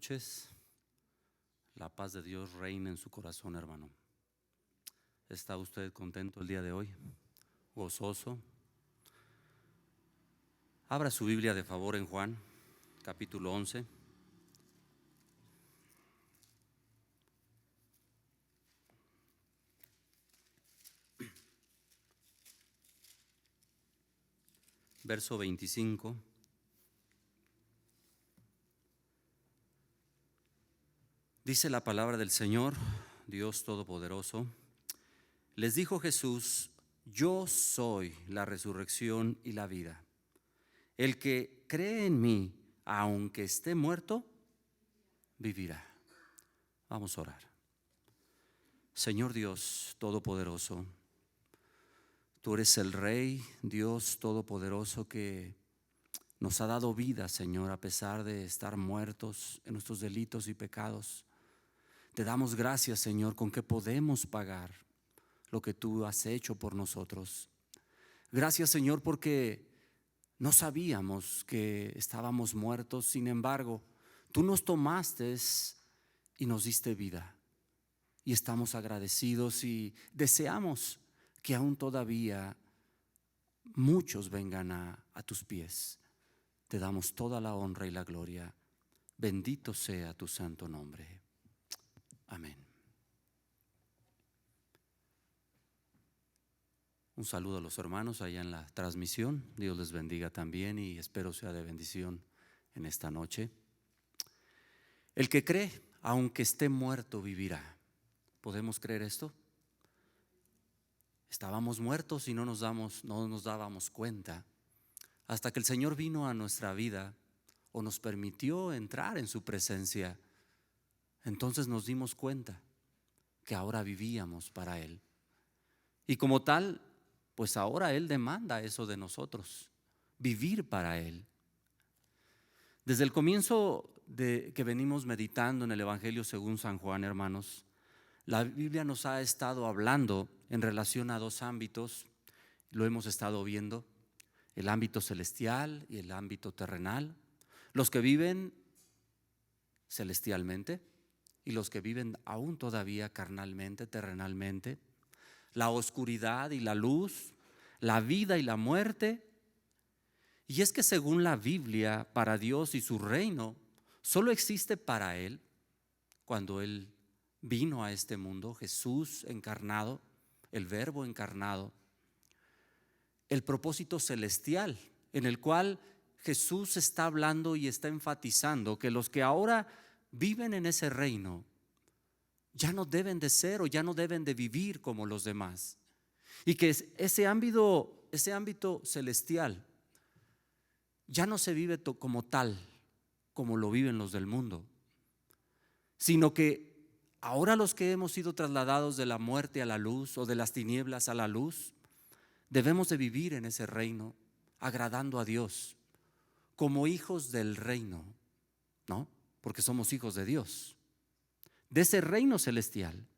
noches. La paz de Dios reina en su corazón, hermano. ¿Está usted contento el día de hoy? ¿Gozoso? Abra su Biblia de favor en Juan, capítulo 11. Verso 25. Dice la palabra del Señor, Dios Todopoderoso: les dijo Jesús: yo soy la resurrección y la vida. El que cree en mí, aunque esté muerto, vivirá. Vamos a orar. Señor Dios Todopoderoso, tú eres el Rey, Dios Todopoderoso, que nos ha dado vida, Señor, a pesar de estar muertos en nuestros delitos y pecados. Te damos gracias, Señor, con que podemos pagar lo que tú has hecho por nosotros. Gracias, Señor, porque no sabíamos que estábamos muertos. Sin embargo, tú nos tomaste y nos diste vida. Y estamos agradecidos y deseamos que aún todavía muchos vengan a tus pies. Te damos toda la honra y la gloria. Bendito sea tu santo nombre. Amén. Un saludo a los hermanos allá en la transmisión. Dios les bendiga también y espero sea de bendición en esta noche. El que cree, aunque esté muerto, vivirá. ¿Podemos creer esto? Estábamos muertos y no nos dábamos cuenta hasta que el Señor vino a nuestra vida o nos permitió entrar en su presencia. Entonces nos dimos cuenta que ahora vivíamos para Él. Y como tal, pues ahora Él demanda eso de nosotros, vivir para Él. Desde el comienzo de que venimos meditando en el Evangelio según San Juan, hermanos, la Biblia nos ha estado hablando en relación a dos ámbitos. Lo hemos estado viendo: el ámbito celestial y el ámbito terrenal. Los que viven celestialmente y los que viven aún todavía carnalmente, terrenalmente. La oscuridad y la luz, la vida y la muerte. Y es que según la Biblia, para Dios y su reino solo existe para Él, cuando Él vino a este mundo, Jesús encarnado, el Verbo encarnado, el propósito celestial en el cual Jesús está hablando y está enfatizando que los que ahora viven en ese reino ya no deben de ser o ya no deben de vivir como los demás, y que ese ámbito celestial ya no se vive como tal, como lo viven los del mundo, sino que ahora los que hemos sido trasladados de la muerte a la luz o de las tinieblas a la luz, debemos de vivir en ese reino agradando a Dios como hijos del reino, ¿no? Porque somos hijos de Dios, de ese reino celestial.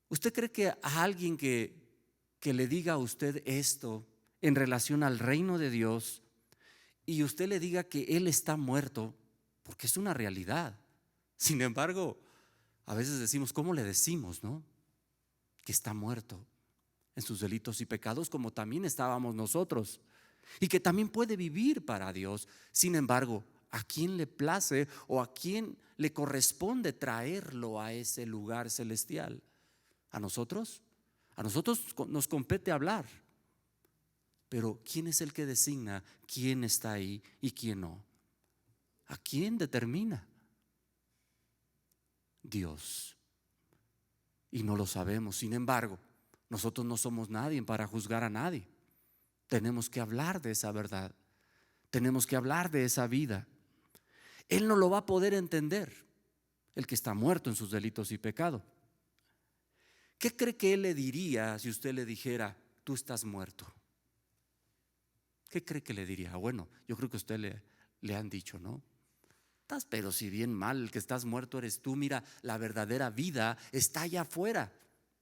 ¿Usted cree que a alguien que le diga a usted esto en relación al reino de Dios y usted le diga que Él está muerto, porque es una realidad? Sin embargo, a veces decimos, ¿cómo le decimos, no? Que está muerto en sus delitos y pecados, como también estábamos nosotros, y que también puede vivir para Dios. Sin embargo, ¿a quién le place o a quién le corresponde traerlo a ese lugar celestial? ¿A nosotros? A nosotros nos compete hablar, pero ¿quién es el que designa quién está ahí y quién no? ¿A quién determina? Dios. Y no lo sabemos. Sin embargo, nosotros no somos nadie para juzgar a nadie. Tenemos que hablar de esa verdad. Tenemos que hablar de esa vida. Él no lo va a poder entender, el que está muerto en sus delitos y pecado. ¿Qué cree que Él le diría si usted le dijera, tú estás muerto? ¿Qué cree que le diría? Bueno, yo creo que a usted le han dicho, ¿no? Estás pero si bien mal, el que estás muerto eres tú. Mira, la verdadera vida está allá afuera,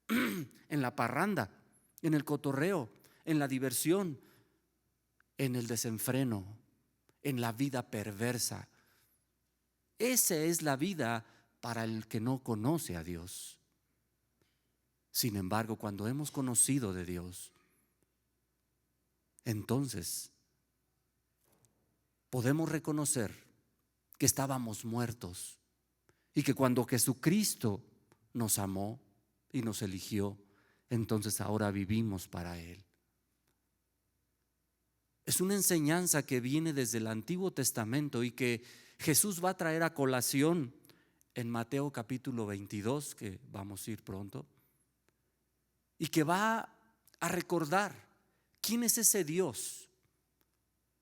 en la parranda, en el cotorreo, en la diversión, en el desenfreno, en la vida perversa. Esa es la vida para el que no conoce a Dios. Sin embargo, cuando hemos conocido de Dios, entonces podemos reconocer que estábamos muertos y que cuando Jesucristo nos amó y nos eligió, entonces ahora vivimos para Él. Es una enseñanza que viene desde el Antiguo Testamento y que Jesús va a traer a colación en Mateo capítulo 22, que vamos a ir pronto, y que va a recordar quién es ese Dios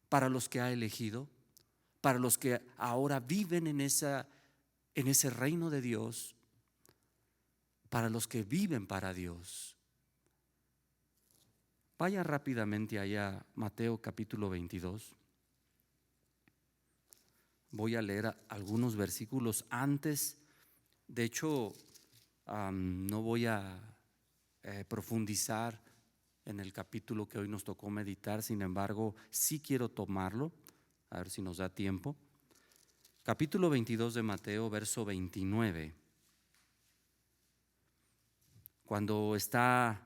para los que ha elegido, para los que ahora viven en ese reino de Dios, para los que viven para Dios. Vaya rápidamente allá, Mateo capítulo 22. Voy a leer algunos versículos antes. De hecho, no voy a profundizar en el capítulo que hoy nos tocó meditar. Sin embargo, sí quiero tomarlo, a ver si nos da tiempo. Capítulo 22 de Mateo, verso 29. Cuando está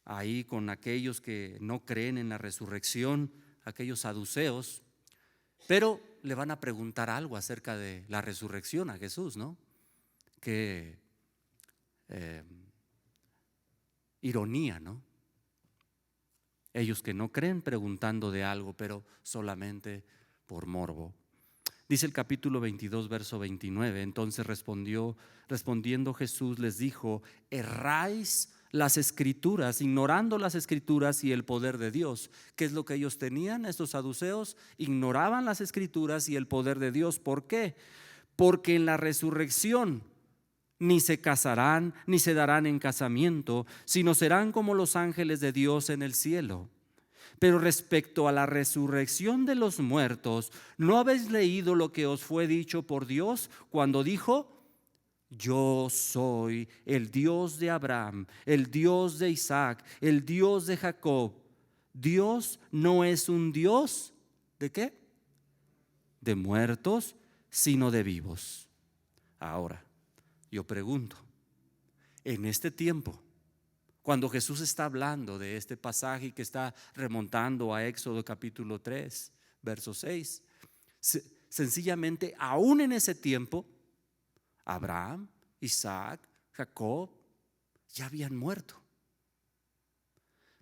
ahí con aquellos que no creen en la resurrección, aquellos saduceos, pero le van a preguntar algo acerca de la resurrección a Jesús, ¿no? Qué ironía, ¿no? Ellos que no creen preguntando de algo, pero solamente por morbo. Dice el capítulo 22, verso 29, entonces respondiendo Jesús les dijo: erráis las escrituras, ignorando las escrituras y el poder de Dios. ¿Qué es lo que ellos tenían, estos saduceos? Ignoraban las escrituras y el poder de Dios. ¿Por qué? Porque en la resurrección ni se casarán ni se darán en casamiento, sino serán como los ángeles de Dios en el cielo. Pero respecto a la resurrección de los muertos, ¿no habéis leído lo que os fue dicho por Dios cuando dijo: yo soy el Dios de Abraham, el Dios de Isaac, el Dios de Jacob? Dios no es un Dios ¿de qué? De muertos, sino de vivos. Ahora, yo pregunto, en este tiempo, cuando Jesús está hablando de este pasaje que está remontando a Éxodo capítulo 3, verso 6, sencillamente, aún en ese tiempo, Abraham, Isaac, Jacob ya habían muerto.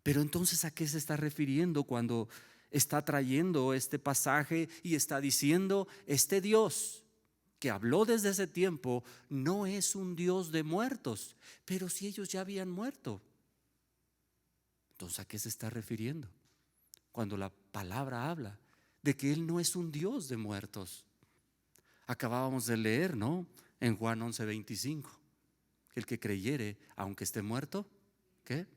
Pero entonces, ¿a qué se está refiriendo cuando está trayendo este pasaje y está diciendo: este Dios que habló desde ese tiempo no es un Dios de muertos? Pero si ellos ya habían muerto, entonces, ¿a qué se está refiriendo cuando la palabra habla de que Él no es un Dios de muertos? Acabábamos de leer, ¿no? En Juan 11:25, el que creyere, aunque esté muerto, ¿qué?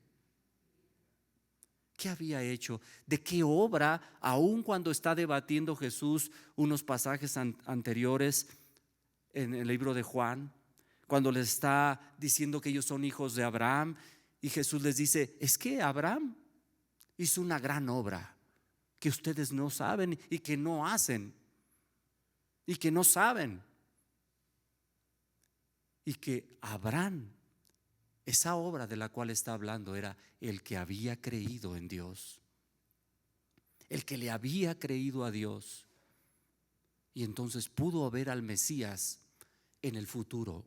¿Qué había hecho? ¿De qué obra? Aun cuando está debatiendo Jesús unos pasajes anteriores en el libro de Juan, cuando les está diciendo que ellos son hijos de Abraham, y Jesús les dice: es que Abraham hizo una gran obra que ustedes no saben y que no hacen y que no saben. Y que Abraham, esa obra de la cual está hablando, era el que había creído en Dios, el que le había creído a Dios, y entonces pudo ver al Mesías en el futuro.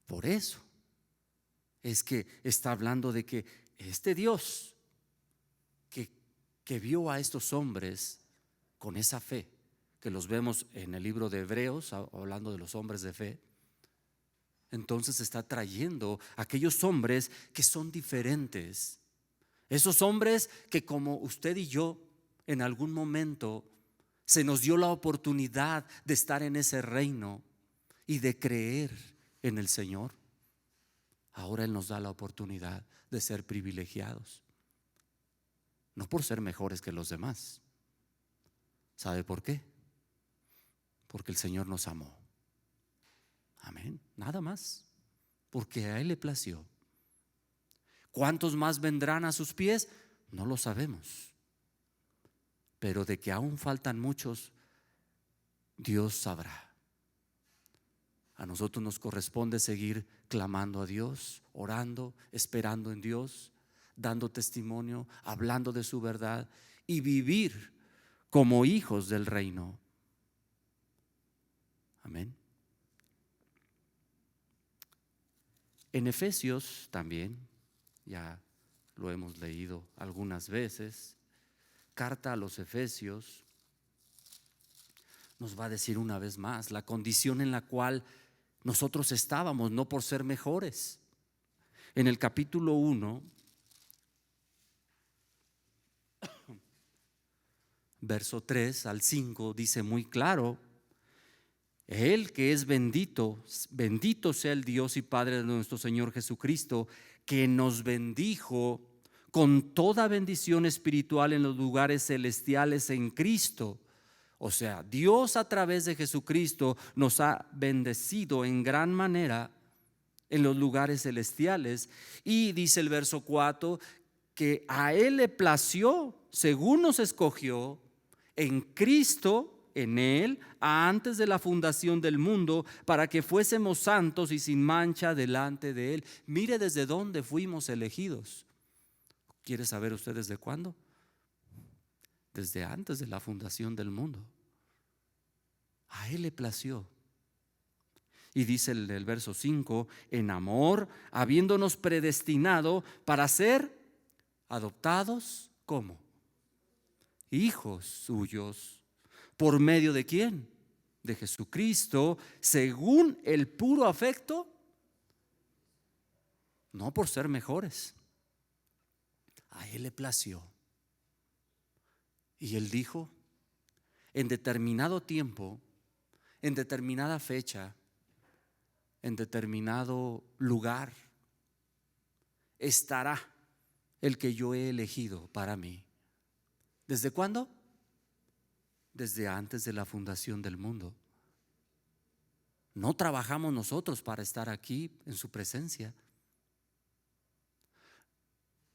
Por eso es que está hablando de que este Dios que vio a estos hombres con esa fe, que los vemos en el libro de Hebreos, hablando de los hombres de fe, entonces está trayendo a aquellos hombres que son diferentes. Esos hombres que, como usted y yo, en algún momento se nos dio la oportunidad de estar en ese reino y de creer en el Señor. Ahora Él nos da la oportunidad de ser privilegiados, no por ser mejores que los demás. ¿Sabe por qué? Porque el Señor nos amó. Amén, nada más, porque a Él le plació. ¿Cuántos más vendrán a sus pies? No lo sabemos, pero de que aún faltan muchos, Dios sabrá. A nosotros nos corresponde seguir clamando a Dios, orando, esperando en Dios, dando testimonio, hablando de su verdad y vivir como hijos del reino. Amén. En Efesios también, ya lo hemos leído algunas veces, carta a los Efesios nos va a decir una vez más la condición en la cual nosotros estábamos, no por ser mejores. En el capítulo 1, verso 3 al 5, dice muy claro: Él que es bendito, bendito sea el Dios y Padre de nuestro Señor Jesucristo, que nos bendijo con toda bendición espiritual en los lugares celestiales en Cristo. O sea, Dios a través de Jesucristo nos ha bendecido en gran manera en los lugares celestiales. Y dice el verso 4, que a Él le plació, según nos escogió, en Cristo, en Él, antes de la fundación del mundo, para que fuésemos santos y sin mancha delante de Él. Mire desde dónde fuimos elegidos. ¿Quiere saber usted desde cuándo? Desde antes de la fundación del mundo. A Él le plació. Y dice el verso 5, en amor, habiéndonos predestinado para ser adoptados, ¿cómo? Hijos suyos. ¿Por medio de quién? De Jesucristo, según el puro afecto, no por ser mejores. A Él le plació. Y Él dijo, en determinado tiempo, en determinada fecha, en determinado lugar, estará el que yo he elegido para mí. ¿Desde cuándo? Desde antes de la fundación del mundo. No trabajamos nosotros para estar aquí en su presencia.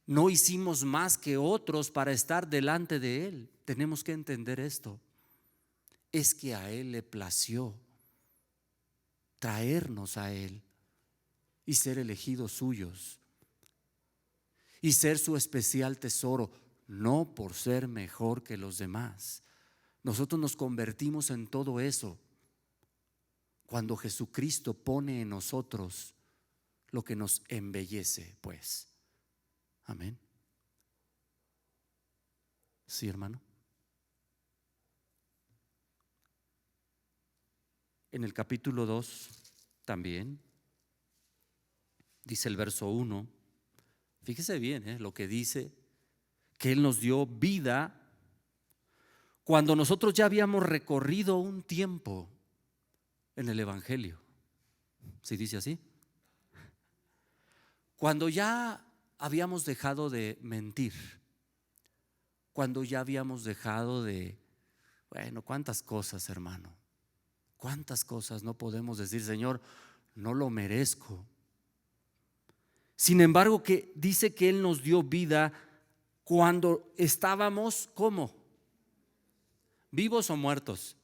No hicimos más que otros para estar delante de Él. Tenemos que entender esto. Es que a Él le plació traernos a Él y ser elegidos suyos y ser su especial tesoro, no por ser mejor que los demás. Nosotros nos convertimos en todo eso cuando Jesucristo pone en nosotros lo que nos embellece, pues. Amén. Sí, hermano. En el capítulo 2 también dice el verso 1, fíjese bien lo que dice, que Él nos dio vida cuando nosotros ya habíamos recorrido un tiempo en el Evangelio. ¿Sí dice así? Cuando ya habíamos dejado de mentir, cuando ya habíamos dejado de, bueno, cuántas cosas, hermano, cuántas cosas no podemos decir, Señor, no lo merezco. Sin embargo, que dice que Él nos dio vida cuando estábamos, ¿cómo? ¿Vivos o muertos?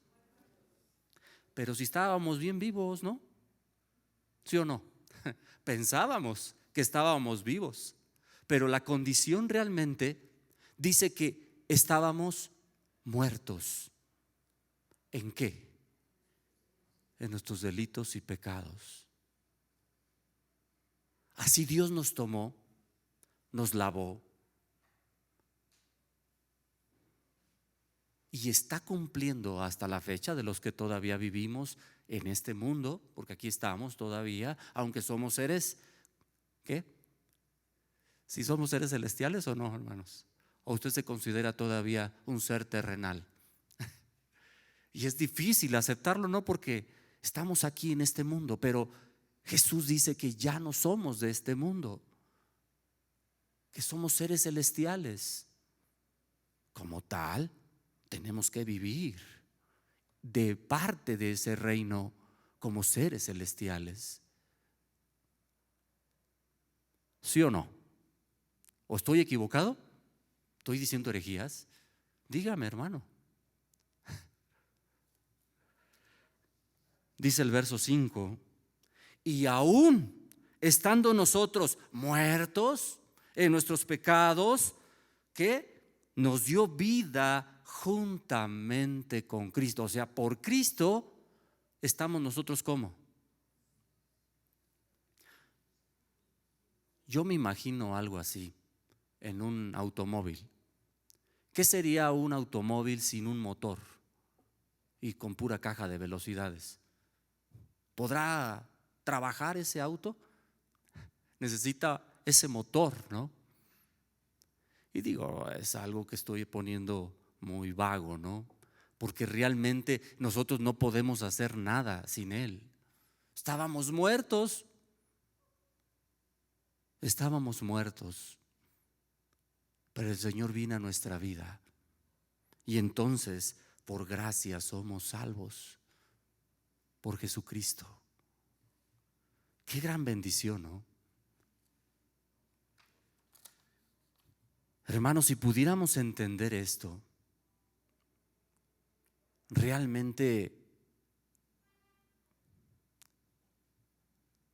Pero si estábamos bien vivos, ¿no? ¿Sí o no? Pensábamos que estábamos vivos, pero la condición realmente dice que estábamos muertos. ¿En qué? En nuestros delitos y pecados. Así Dios nos tomó, nos lavó y está cumpliendo hasta la fecha de los que todavía vivimos en este mundo, porque aquí estamos todavía, aunque somos seres, ¿qué? ¿Si somos seres celestiales o no, hermanos? ¿O usted se considera todavía un ser terrenal? Y es difícil aceptarlo, no porque estamos aquí en este mundo, pero Jesús dice que ya no somos de este mundo, que somos seres celestiales. Como tal, tenemos que vivir de parte de ese reino como seres celestiales. ¿Sí o no? ¿O estoy equivocado? ¿Estoy diciendo herejías? Dígame, hermano. Dice el verso 5, y aún estando nosotros muertos en nuestros pecados, que nos dio vida juntamente con Cristo. O sea, por Cristo estamos nosotros como. Yo me imagino algo así en un automóvil. ¿Qué sería un automóvil sin un motor y con pura caja de velocidades? ¿Podrá trabajar ese auto? Necesita ese motor, ¿no? Y digo, es algo que estoy poniendo muy vago, ¿no? Porque realmente nosotros no podemos hacer nada sin Él. Estábamos muertos. Estábamos muertos, pero el Señor vino a nuestra vida y entonces por gracia somos salvos por Jesucristo. Qué gran bendición, ¿no? Hermanos, si pudiéramos entender esto, realmente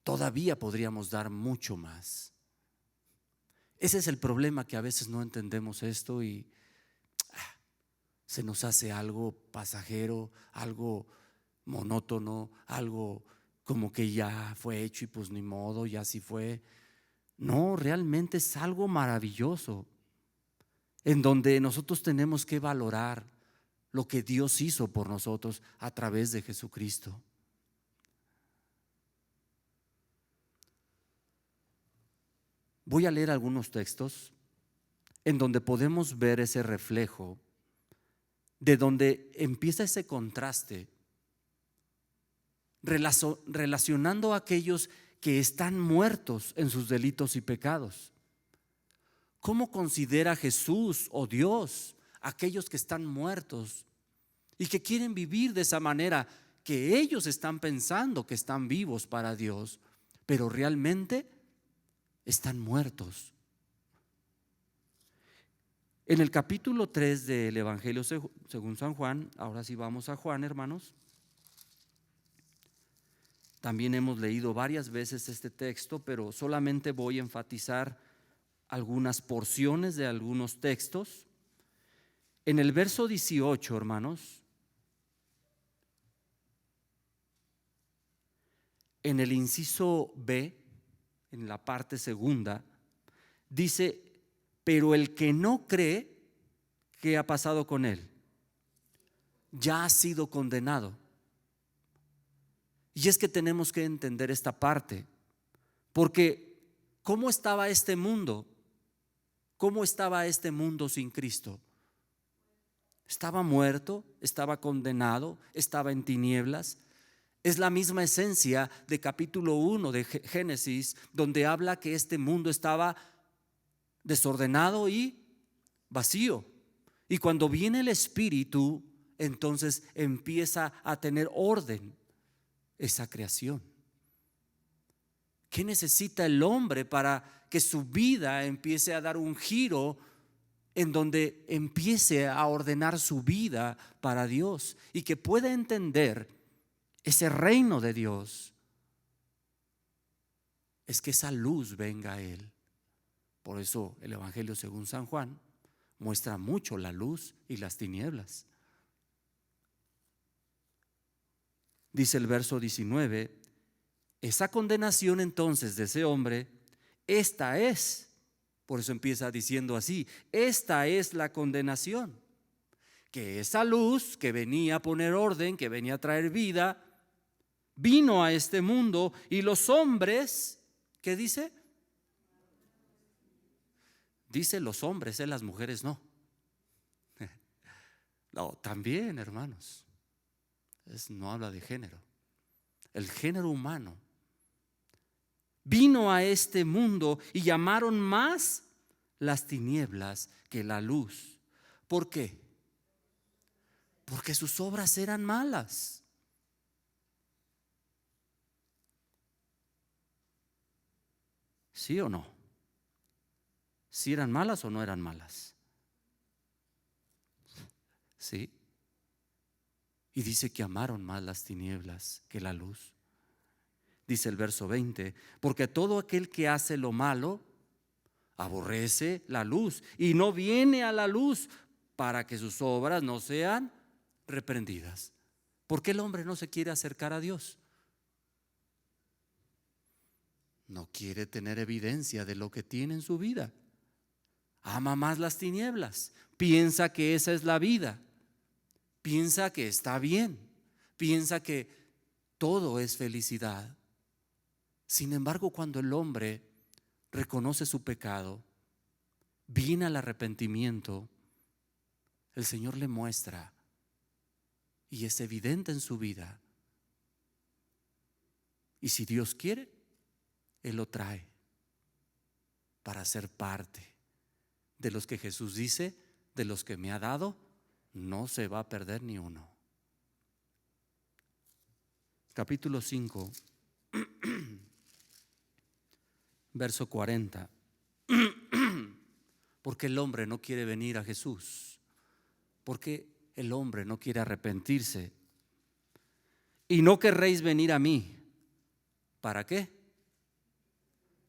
todavía podríamos dar mucho más. Ese es el problema, que a veces no entendemos esto y se nos hace algo pasajero, algo monótono, algo como que ya fue hecho y pues ni modo, ya así fue. No, realmente es algo maravilloso en donde nosotros tenemos que valorar lo que Dios hizo por nosotros a través de Jesucristo. Voy a leer algunos textos en donde podemos ver ese reflejo, de donde empieza ese contraste, relacionando a aquellos que están muertos en sus delitos y pecados. ¿Cómo considera Jesús o Dios a aquellos que están muertos y que quieren vivir de esa manera, que ellos están pensando que están vivos para Dios, pero realmente están muertos? En el capítulo 3 del Evangelio según San Juan, ahora sí vamos a Juan, hermanos. También hemos leído varias veces este texto, pero solamente voy a enfatizar algunas porciones de algunos textos. En el verso 18, hermanos, en el inciso B, en la parte segunda, dice: pero el que no cree, ¿qué ha pasado con él? Ya ha sido condenado. Y es que tenemos que entender esta parte, porque ¿cómo estaba este mundo? ¿Cómo estaba este mundo sin Cristo? Estaba muerto, estaba condenado, estaba en tinieblas. Es la misma esencia de capítulo 1 de Génesis, donde habla que este mundo estaba desordenado y vacío. Y cuando viene el Espíritu, entonces empieza a tener orden esa creación. ¿Qué necesita el hombre para que su vida empiece a dar un giro en donde empiece a ordenar su vida para Dios y que pueda entender ese reino de Dios? Es que esa luz venga a él. Por eso el Evangelio según San Juan muestra mucho la luz y las tinieblas. Dice el verso 19: esa condenación entonces de ese hombre, esta es, por eso empieza diciendo así, esta es la condenación, que esa luz que venía a poner orden, que venía a traer vida, vino a este mundo y los hombres, ¿qué dice? Dice los hombres, las mujeres no. No, también, hermanos. No habla de género. El género humano vino a este mundo y llamaron más las tinieblas que la luz. ¿Por qué? Porque sus obras eran malas. ¿Sí o no? ¿Sí eran malas o no eran malas? Sí. Y dice que amaron más las tinieblas que la luz. Dice el verso 20, porque todo aquel que hace lo malo aborrece la luz y no viene a la luz para que sus obras no sean reprendidas. ¿Por qué el hombre no se quiere acercar a Dios? No quiere tener evidencia de lo que tiene en su vida. Ama más las tinieblas. Piensa que esa es la vida. Piensa que está bien. Piensa que todo es felicidad. Sin embargo, cuando el hombre reconoce su pecado, viene al arrepentimiento, el Señor le muestra, y es evidente en su vida. Y si Dios quiere, Él lo trae para ser parte de los que Jesús dice, de los que me ha dado, no se va a perder ni uno. Capítulo 5, verso 40. Porque el hombre no quiere venir a Jesús, porque el hombre no quiere arrepentirse. Y no querréis venir a mí. ¿Para qué?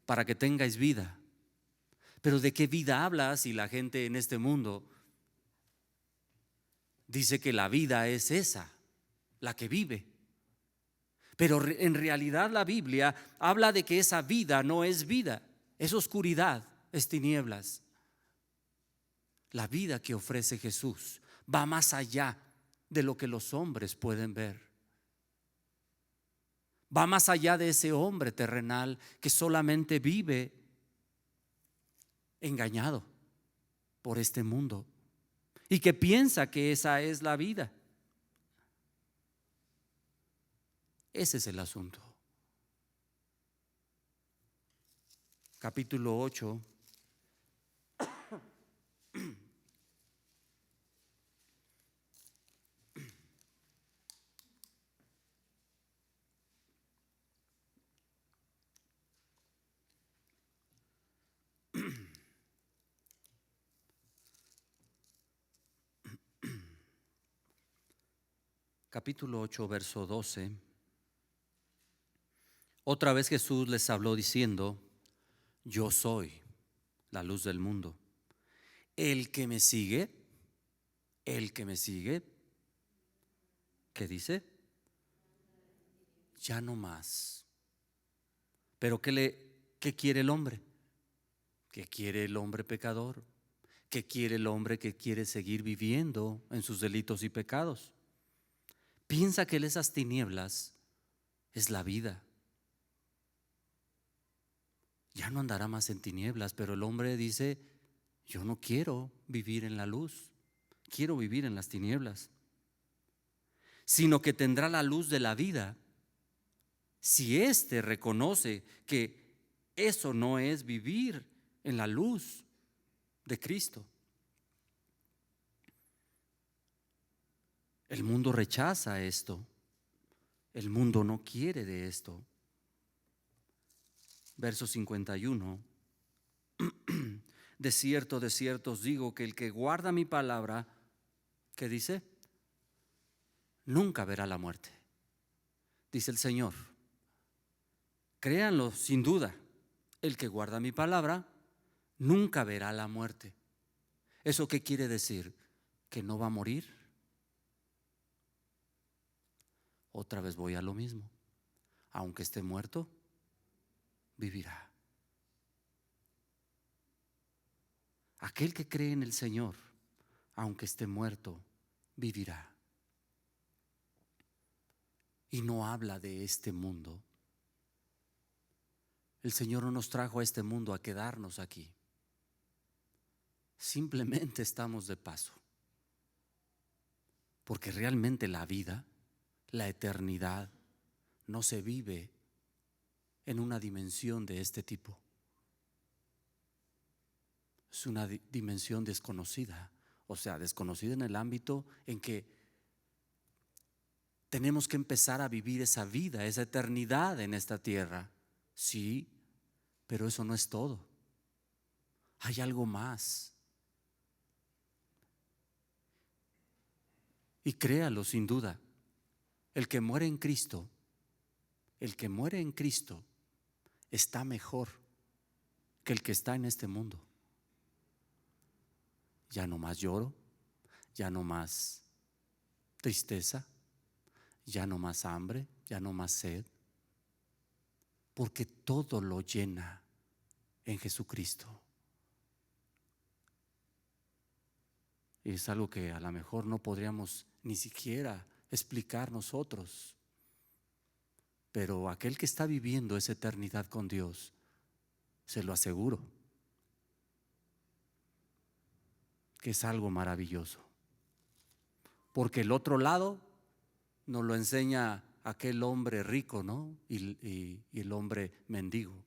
Para que tengáis vida. Pero ¿de qué vida hablas si la gente en este mundo dice que la vida es esa, la que vive? Pero en realidad la Biblia habla de que esa vida no es vida, es oscuridad, es tinieblas. La vida que ofrece Jesús va más allá de lo que los hombres pueden ver. Va más allá de ese hombre terrenal que solamente vive engañado por este mundo y que piensa que esa es la vida. Ese es el asunto. Capítulo 8. Capítulo 8, verso 12. Otra vez Jesús les habló diciendo: yo soy la luz del mundo. El que me sigue, ¿qué dice? Ya no más. Pero ¿qué quiere el hombre? ¿Qué quiere el hombre pecador? ¿Qué quiere el hombre que quiere seguir viviendo en sus delitos y pecados? Piensa que esas tinieblas es la vida. Ya no andará más en tinieblas, pero el hombre dice: yo no quiero vivir en la luz, quiero vivir en las tinieblas. Sino que tendrá la luz de la vida si éste reconoce que eso no es vivir en la luz de Cristo. El mundo rechaza esto. El mundo no quiere de esto. Verso 51. De cierto os digo que el que guarda mi palabra, ¿qué dice? Nunca verá la muerte. Dice el Señor. Créanlo sin duda. El que guarda mi palabra nunca verá la muerte. ¿Eso qué quiere decir? ¿Que no va a morir? Otra vez voy a lo mismo. Aunque esté muerto, vivirá. Aquel que cree en el Señor, aunque esté muerto, vivirá. Y no habla de este mundo. El Señor no nos trajo a este mundo a quedarnos aquí. Simplemente estamos de paso. Porque realmente la vida, la eternidad, no se vive en una dimensión de este tipo. Es una dimensión desconocida. O sea, desconocida en el ámbito en que tenemos que empezar a vivir esa vida, esa eternidad en esta tierra. Sí, pero eso no es todo. Hay algo más. Y créalo sin duda. El que muere en Cristo, el que muere en Cristo está mejor que el que está en este mundo. Ya no más lloro, ya no más tristeza, ya no más hambre, ya no más sed, porque todo lo llena en Jesucristo. Y es algo que a lo mejor no podríamos ni siquiera explicar nosotros, pero aquel que está viviendo esa eternidad con Dios, se lo aseguro, que es algo maravilloso. Porque el otro lado nos lo enseña aquel hombre rico, ¿no? Y el hombre mendigo,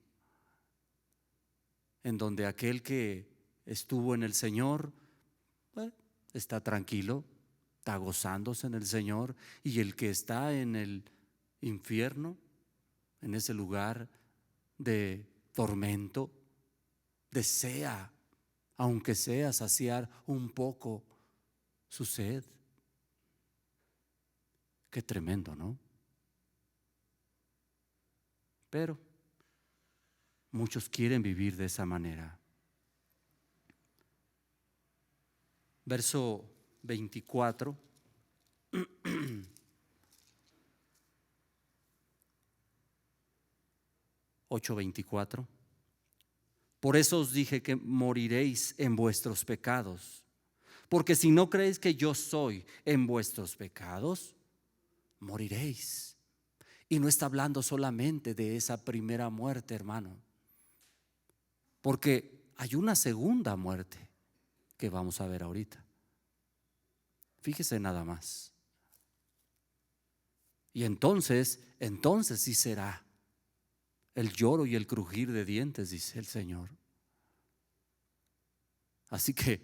en donde aquel que estuvo en el Señor, está tranquilo, está gozándose en el Señor, y el que está en el infierno, en ese lugar de tormento, desea, aunque sea, saciar un poco su sed. Qué tremendo, ¿no? Pero muchos quieren vivir de esa manera. Verso 24. 8:24. Por eso os dije que moriréis en vuestros pecados, porque si no creéis que yo soy en vuestros pecados, moriréis. Y no está hablando solamente de esa primera muerte, hermano, porque hay una segunda muerte que vamos a ver ahorita. Fíjese nada más. Y entonces sí será el lloro y el crujir de dientes, dice el Señor. Así que,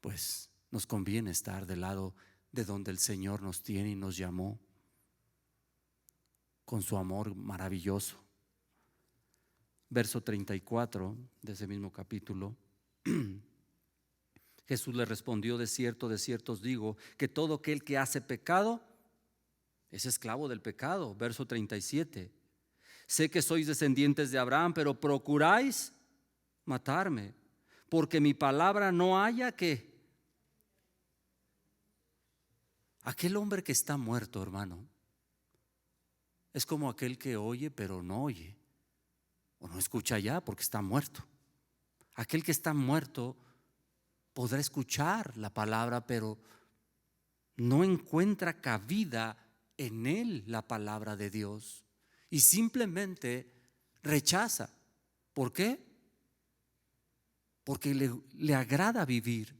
pues, nos conviene estar del lado de donde el Señor nos tiene y nos llamó con su amor maravilloso. Verso 34 de ese mismo capítulo. Jesús le respondió: de cierto os digo, que todo aquel que hace pecado es esclavo del pecado. Verso 37. Sé que sois descendientes de Abraham, pero procuráis matarme, porque mi palabra no haya que. Aquel hombre que está muerto, hermano, es como aquel que oye pero no oye, o no escucha ya porque está muerto. Aquel que está muerto podrá escuchar la palabra, pero no encuentra cabida en él la palabra de Dios y simplemente rechaza. ¿Por qué? Porque le agrada vivir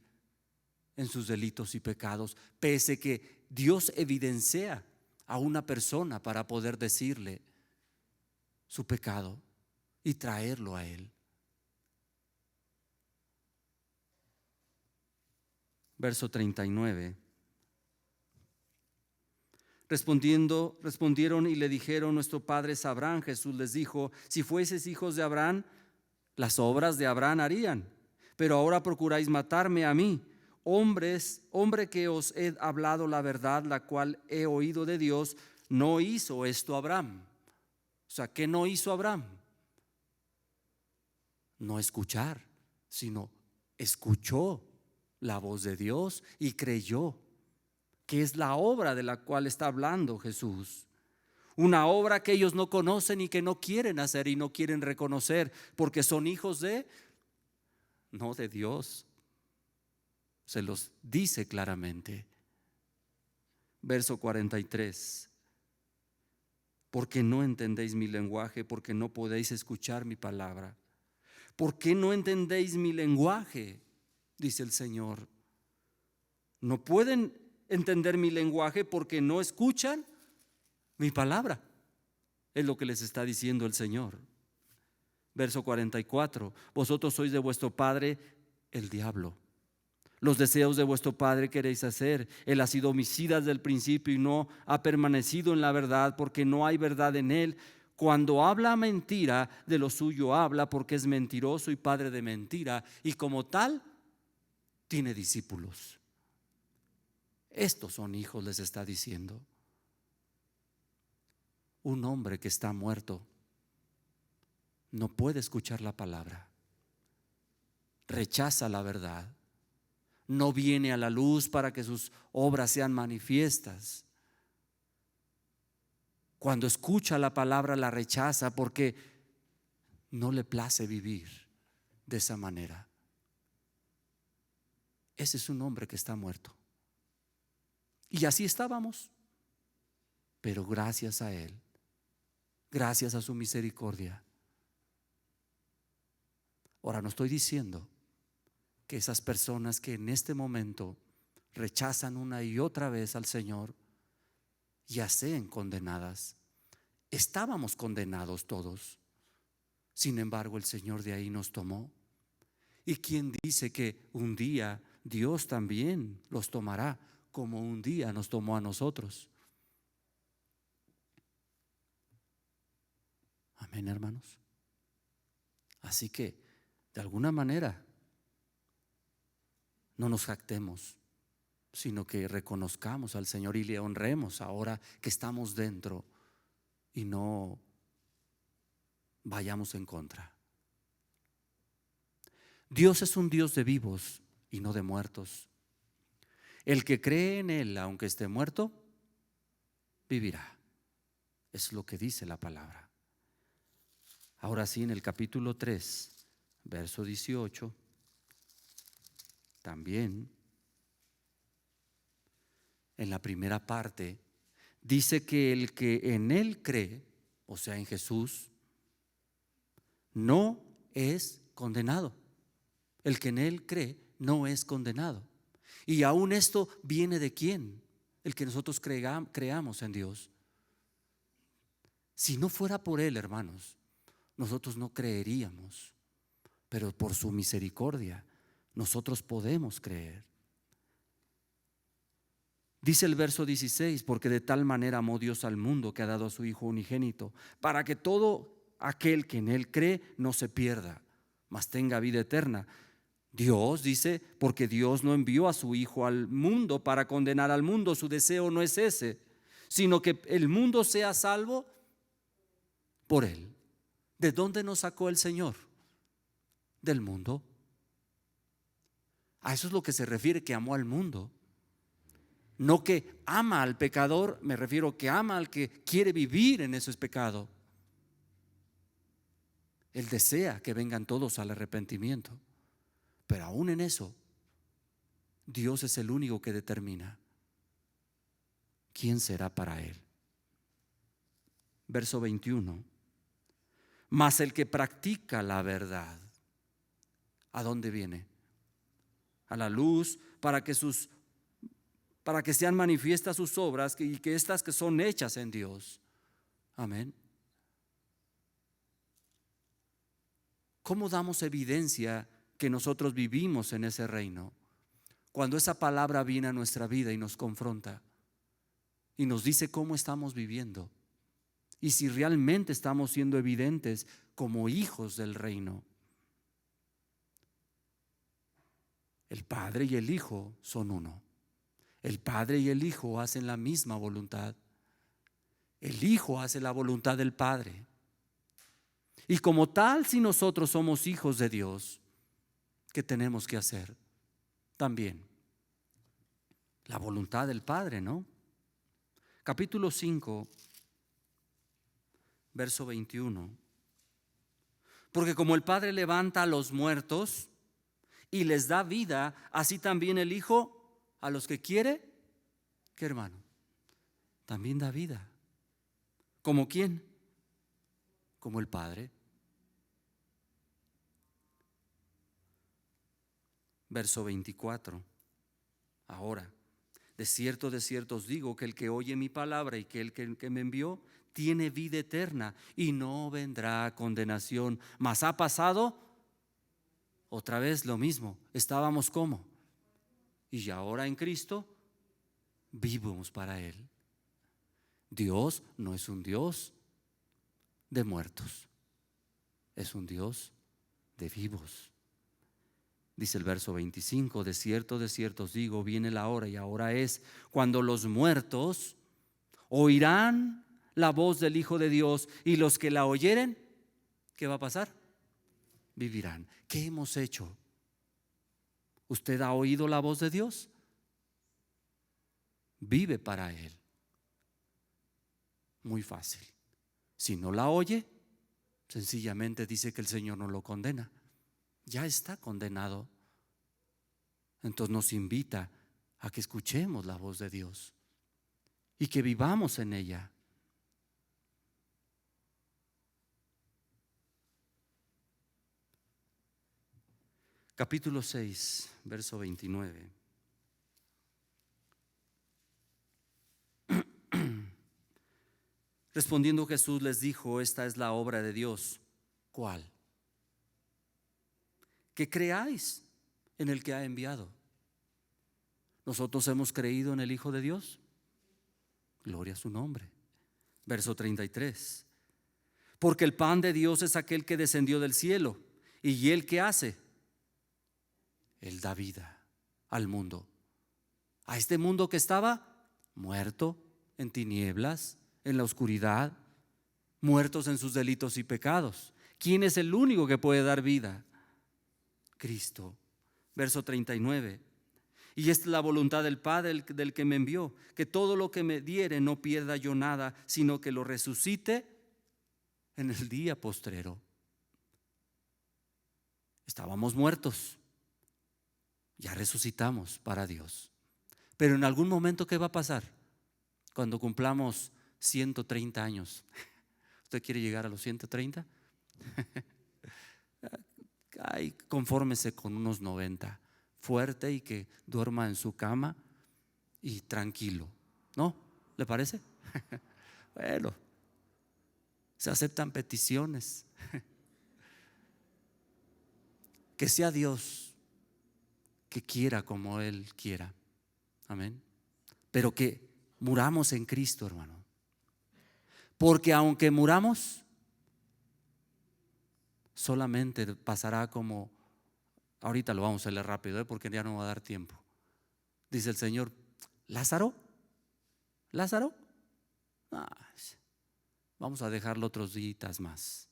en sus delitos y pecados, pese que Dios evidencia a una persona para poder decirle su pecado y traerlo a Él. Verso 39. Respondieron y le dijeron: nuestro padre es Abraham. Jesús les dijo: si fueseis hijos de Abraham, las obras de Abraham harían. Pero ahora procuráis matarme a mí, hombre que os he hablado la verdad, la cual he oído de Dios. No hizo esto Abraham. O sea, ¿qué no hizo Abraham? No escuchar, sino escuchó la voz de Dios y creyó, que es la obra de la cual está hablando Jesús. Una obra que ellos no conocen y que no quieren hacer y no quieren reconocer, porque son hijos no de Dios. Se los dice claramente. Verso 43. Porque no entendéis mi lenguaje, porque no podéis escuchar mi palabra. ¿Por qué no entendéis mi lenguaje? Dice el Señor. No pueden entender mi lenguaje porque no escuchan mi palabra. Es lo que les está diciendo el Señor. Verso 44. Vosotros sois de vuestro padre el diablo. Los deseos de vuestro padre queréis hacer. Él ha sido homicida desde el principio y no ha permanecido en la verdad, porque no hay verdad en él. Cuando habla mentira, de lo suyo habla, porque es mentiroso y padre de mentira, y como tal tiene discípulos. Estos son hijos, les está diciendo. Un hombre que está muerto no puede escuchar la palabra, rechaza la verdad, no viene a la luz para que sus obras sean manifiestas. Cuando escucha la palabra la rechaza porque no le place vivir de esa manera. Ese es un hombre que está muerto. Y así estábamos. Pero gracias a Él, gracias a su misericordia. Ahora, no estoy diciendo que esas personas que en este momento rechazan una y otra vez al Señor ya sean condenadas. Estábamos condenados todos. Sin embargo, el Señor de ahí nos tomó. ¿Y quién dice que un día Dios también los tomará como un día nos tomó a nosotros? Amén, hermanos. Así que, de alguna manera, no nos jactemos, sino que reconozcamos al Señor y le honremos ahora que estamos dentro y no vayamos en contra. Dios es un Dios de vivos y no de muertos. El que cree en Él, aunque esté muerto, vivirá. Es lo que dice la palabra. Ahora sí, en el capítulo 3, verso 18, también en la primera parte dice que el que en Él cree, o sea en Jesús, no es condenado. El que en Él cree no es condenado. Y aún esto viene ¿de quién? El que nosotros creamos en Dios. Si no fuera por Él, hermanos, nosotros no creeríamos, pero por su misericordia nosotros podemos creer. Dice el verso 16, porque de tal manera amó Dios al mundo que ha dado a su Hijo unigénito, para que todo aquel que en Él cree no se pierda, mas tenga vida eterna. Dios dice, porque Dios no envió a su Hijo al mundo para condenar al mundo. Su deseo no es ese, sino que el mundo sea salvo por Él. ¿De dónde nos sacó el Señor? Del mundo. A eso es lo que se refiere que amó al mundo. No que ama al pecador, me refiero que ama al que quiere vivir en ese pecado. Él desea que vengan todos al arrepentimiento. Pero aún en eso, Dios es el único que determina quién será para Él. Verso 21. Mas el que practica la verdad, ¿a dónde viene? A la luz para que sean manifiestas sus obras y que estas que son hechas en Dios. Amén. ¿Cómo damos evidencia que nosotros vivimos en ese reino? Cuando esa palabra viene a nuestra vida y nos confronta y nos dice cómo estamos viviendo y si realmente estamos siendo evidentes como hijos del reino. El Padre y el Hijo son uno. El Padre y el Hijo hacen la misma voluntad. El Hijo hace la voluntad del Padre. Y como tal, si nosotros somos hijos de Dios, ¿qué tenemos que hacer? También la voluntad del Padre, ¿no? Capítulo 5, verso 21. Porque como el Padre levanta a los muertos y les da vida, así también el Hijo a los que quiere, ¿qué hermano? También da vida. ¿Como quién? Como el Padre. Verso 24. Ahora, de cierto os digo que el que oye mi palabra y que el que me envió tiene vida eterna y no vendrá a condenación, mas ha pasado otra vez lo mismo. Estábamos como, y ahora en Cristo vivimos para Él. Dios no es un Dios de muertos, es un Dios de vivos. Dice el verso 25, de cierto os digo, viene la hora y ahora es cuando los muertos oirán la voz del Hijo de Dios, y los que la oyeren, ¿qué va a pasar? Vivirán. ¿Qué hemos hecho? ¿Usted ha oído la voz de Dios? Vive para Él. Muy fácil. Si no la oye, sencillamente dice que el Señor no lo condena. Ya está condenado. Entonces nos invita a que escuchemos la voz de Dios y que vivamos en ella. Capítulo 6, verso 29. Respondiendo Jesús les dijo: esta es la obra de Dios. ¿Cuál? Que creáis en el que ha enviado. ¿Nosotros hemos creído en el Hijo de Dios? Gloria a su nombre. Verso 33. Porque el pan de Dios es aquel que descendió del cielo. ¿Y él qué hace? Él da vida al mundo. A este mundo que estaba muerto, en tinieblas, en la oscuridad, muertos en sus delitos y pecados. ¿Quién es el único que puede dar vida? Cristo. Verso 39. Y esta es la voluntad del Padre del que me envió, que todo lo que me diere no pierda yo nada, sino que lo resucite en el día postrero. Estábamos muertos, ya resucitamos para Dios. Pero en algún momento, ¿qué va a pasar? Cuando cumplamos 130 años. ¿Usted quiere llegar a los 130? Ay, confórmese con unos 90, fuerte y que duerma en su cama y tranquilo, ¿no? ¿Le parece? Bueno, se aceptan peticiones. Que sea Dios que quiera como Él quiera. Amén. Pero que muramos en Cristo, hermano. Porque aunque muramos, solamente pasará como, ahorita lo vamos a leer rápido, porque ya no va a dar tiempo. Dice el Señor: Lázaro, Lázaro, vamos a dejarlo otros días más,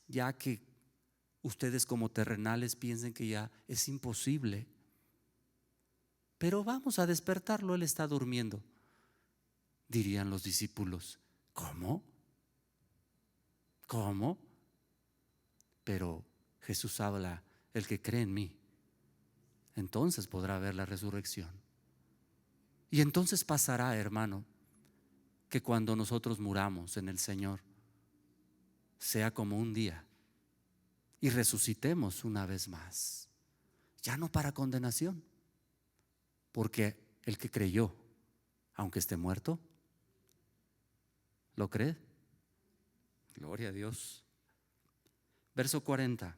ya que ustedes como terrenales piensen que ya es imposible. Pero vamos a despertarlo, él está durmiendo. Dirían los discípulos: ¿cómo? ¿Cómo? Pero Jesús habla: el que cree en mí, entonces podrá ver la resurrección. Y entonces pasará, hermano, que cuando nosotros muramos en el Señor, sea como un día y resucitemos una vez más, ya no para condenación, porque el que creyó, aunque esté muerto, ¿lo cree? Gloria a Dios. Verso 40.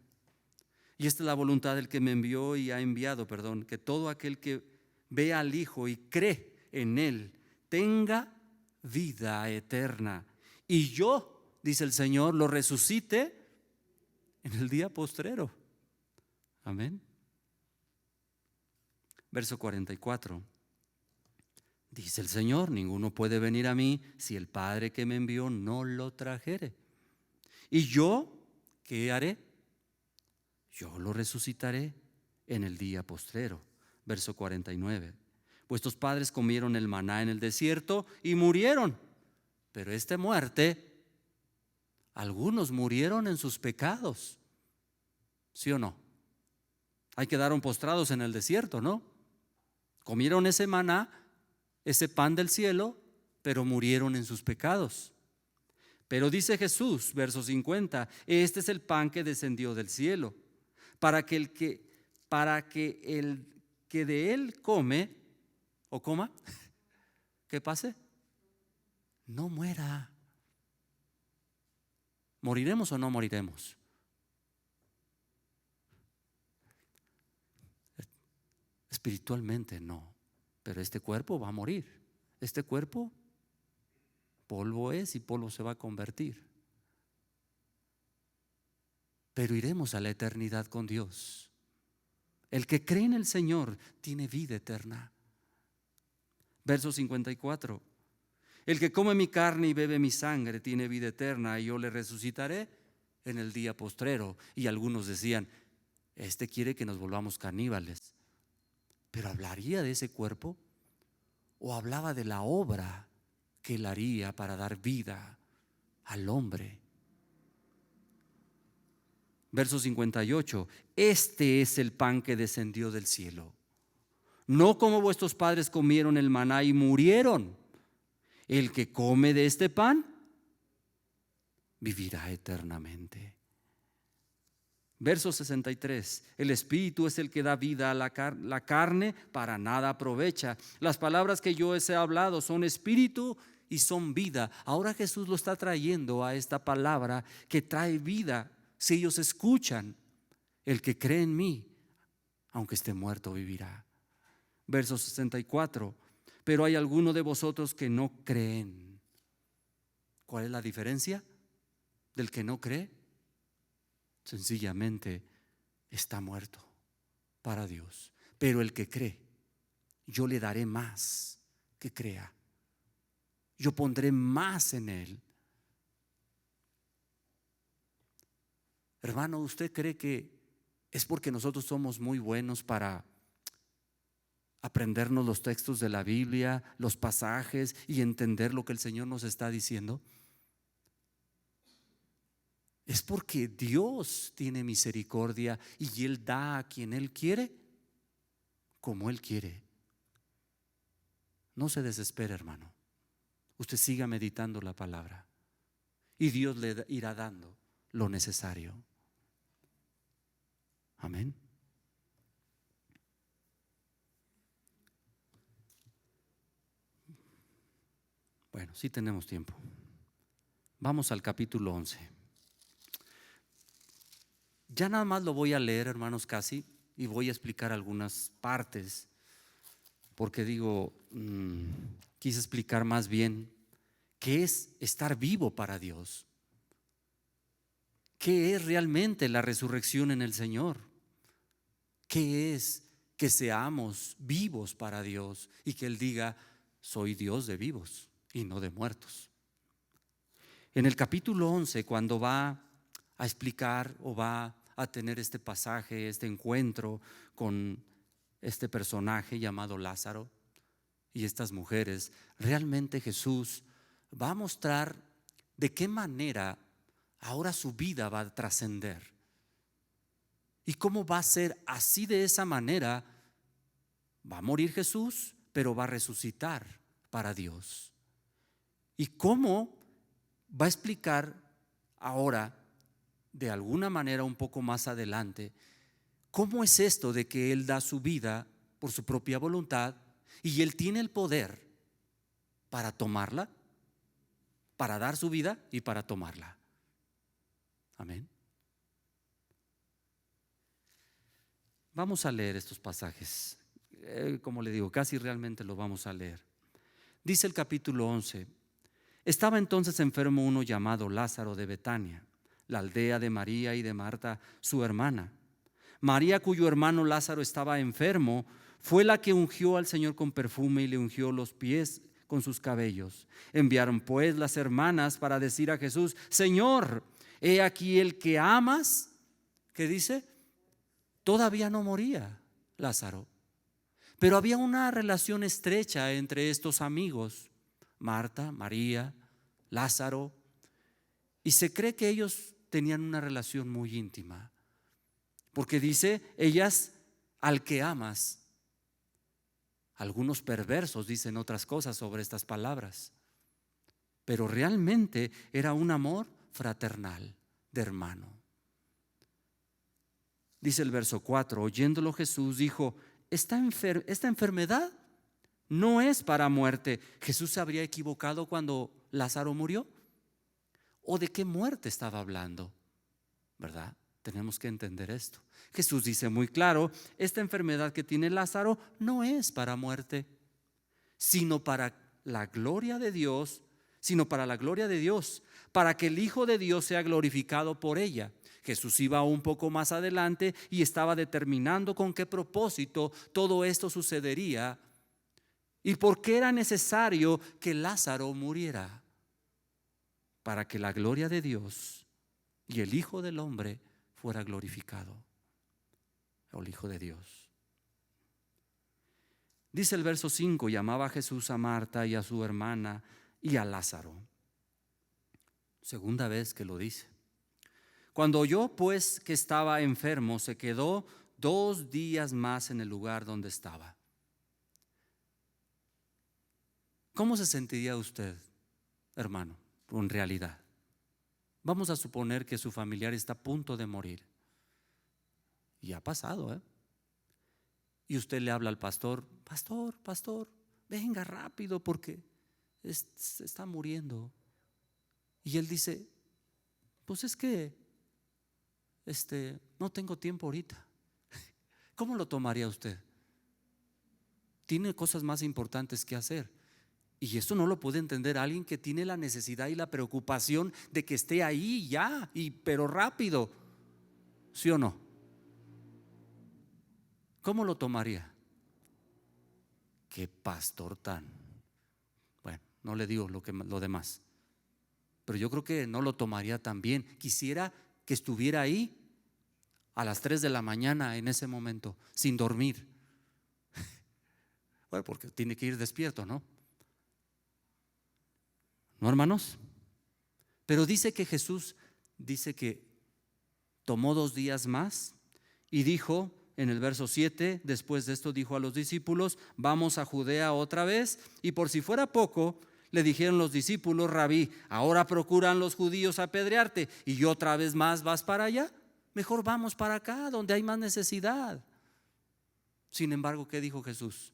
Y esta es la voluntad del que me envió y ha enviado, que todo aquel que vea al Hijo y cree en Él tenga vida eterna. Y yo, dice el Señor, lo resucite en el día postrero. Amén. Verso 44. Dice el Señor: ninguno puede venir a mí si el Padre que me envió no lo trajere. Y yo, ¿qué haré? Yo lo resucitaré en el día postrero. Verso 49. Vuestros padres comieron el maná en el desierto y murieron. Pero esta muerte, algunos murieron en sus pecados. ¿Sí o no? Ahí quedaron postrados en el desierto, ¿no? Comieron ese maná, ese pan del cielo, pero murieron en sus pecados. Pero dice Jesús, verso 50, este es el pan que descendió del cielo, para que el que de él come o coma, ¿qué pase? No muera. ¿Moriremos o no moriremos? Espiritualmente no, pero este cuerpo va a morir. Este cuerpo polvo es y polvo se va a convertir. Pero iremos a la eternidad con Dios. El que cree en el Señor tiene vida eterna. Verso 54. El que come mi carne y bebe mi sangre tiene vida eterna, y yo le resucitaré en el día postrero. Y algunos decían: este quiere que nos volvamos caníbales. ¿Pero hablaría de ese cuerpo? ¿O hablaba de la obra que él haría para dar vida al hombre? Verso 58: este es el pan que descendió del cielo, no como vuestros padres comieron el maná y murieron. El que come de este pan vivirá eternamente. Verso 63: el espíritu es el que da vida a la carne para nada aprovecha. Las palabras que yo os he hablado son espíritu y son vida. Ahora Jesús lo está trayendo a esta palabra que trae vida. Si ellos escuchan: el que cree en mí, aunque esté muerto, vivirá. Verso 64: pero hay algunos de vosotros que no creen. ¿Cuál es la diferencia del que no cree? Sencillamente está muerto para Dios. Pero el que cree, yo le daré más que crea. Yo pondré más en él. Hermano, ¿usted cree que es porque nosotros somos muy buenos para aprendernos los textos de la Biblia, los pasajes y entender lo que el Señor nos está diciendo? Es porque Dios tiene misericordia y Él da a quien Él quiere, como Él quiere. No se desespere, hermano. Usted siga meditando la palabra y Dios le irá dando lo necesario. Amén. Bueno, sí tenemos tiempo. Vamos al capítulo 11. Ya nada más lo voy a leer, hermanos, casi, y voy a explicar algunas partes, porque quise explicar más bien qué es estar vivo para Dios, qué es realmente la resurrección en el Señor, qué es que seamos vivos para Dios y que Él diga: soy Dios de vivos y no de muertos. En el capítulo 11, cuando va a explicar o va a tener este pasaje, este encuentro con este personaje llamado Lázaro y estas mujeres, realmente Jesús va a mostrar de qué manera ahora su vida va a trascender y cómo va a ser así. De esa manera va a morir Jesús, pero va a resucitar para Dios. Y cómo va a explicar ahora, de alguna manera un poco más adelante, cómo es esto de que Él da su vida por su propia voluntad y Él tiene el poder para tomarla, para dar su vida y para tomarla. Amén. Vamos a leer estos pasajes. Como le digo, casi realmente lo vamos a leer. Dice el capítulo 11: estaba entonces enfermo uno llamado Lázaro de Betania, la aldea de María y de Marta, su hermana. María, cuyo hermano Lázaro estaba enfermo, fue la que ungió al Señor con perfume y le ungió los pies con sus cabellos. Enviaron pues las hermanas para decir a Jesús: Señor, he aquí el que amas, ¿qué dice? Todavía no moría Lázaro. Pero había una relación estrecha entre estos amigos, Marta, María, Lázaro, y se cree que ellos tenían una relación muy íntima, porque dice: ellas al que amas. Algunos perversos dicen otras cosas sobre estas palabras, pero realmente era un amor fraternal, de hermano. Dice el verso 4: oyéndolo Jesús dijo: esta enfermedad no es para muerte. ¿Jesús se habría equivocado cuando Lázaro murió? ¿O de qué muerte estaba hablando? ¿Verdad? Tenemos que entender esto. Jesús dice muy claro: esta enfermedad que tiene Lázaro no es para muerte, sino para la gloria de Dios, para que el Hijo de Dios sea glorificado por ella. Jesús iba un poco más adelante y estaba determinando con qué propósito todo esto sucedería ¿Y por qué era necesario que Lázaro muriera? Para que la gloria de Dios y el Hijo del Hombre fuera glorificado. El Hijo de Dios. Dice el verso 5: llamaba a Jesús a Marta y a su hermana y a Lázaro. Segunda vez que lo dice. Cuando oyó pues que estaba enfermo, se quedó 2 días más en el lugar donde estaba. ¿Cómo se sentiría usted, hermano, en realidad? Vamos a suponer que su familiar está a punto de morir. Y ha pasado, ¿eh? Y usted le habla al pastor: pastor, venga rápido porque se está muriendo. Y él dice: pues es que no tengo tiempo ahorita. ¿Cómo lo tomaría usted? Tiene cosas más importantes que hacer. Y esto no lo puede entender alguien que tiene la necesidad y la preocupación de que esté ahí ya, pero rápido. ¿Sí o no? ¿Cómo lo tomaría? Qué pastor tan… Bueno, no le digo lo demás, pero yo creo que no lo tomaría tan bien. Quisiera que estuviera ahí a las 3 de la mañana en ese momento, sin dormir. Bueno, porque tiene que ir despierto, ¿no? ¿No, hermanos? Pero dice que Jesús, dice que tomó 2 días más y dijo en el verso 7, después de esto dijo a los discípulos: vamos a Judea otra vez. Y por si fuera poco, le dijeron los discípulos: Rabí, ahora procuran los judíos apedrearte y otra vez más vas para allá. Mejor vamos para acá, donde hay más necesidad. Sin embargo, ¿qué dijo Jesús?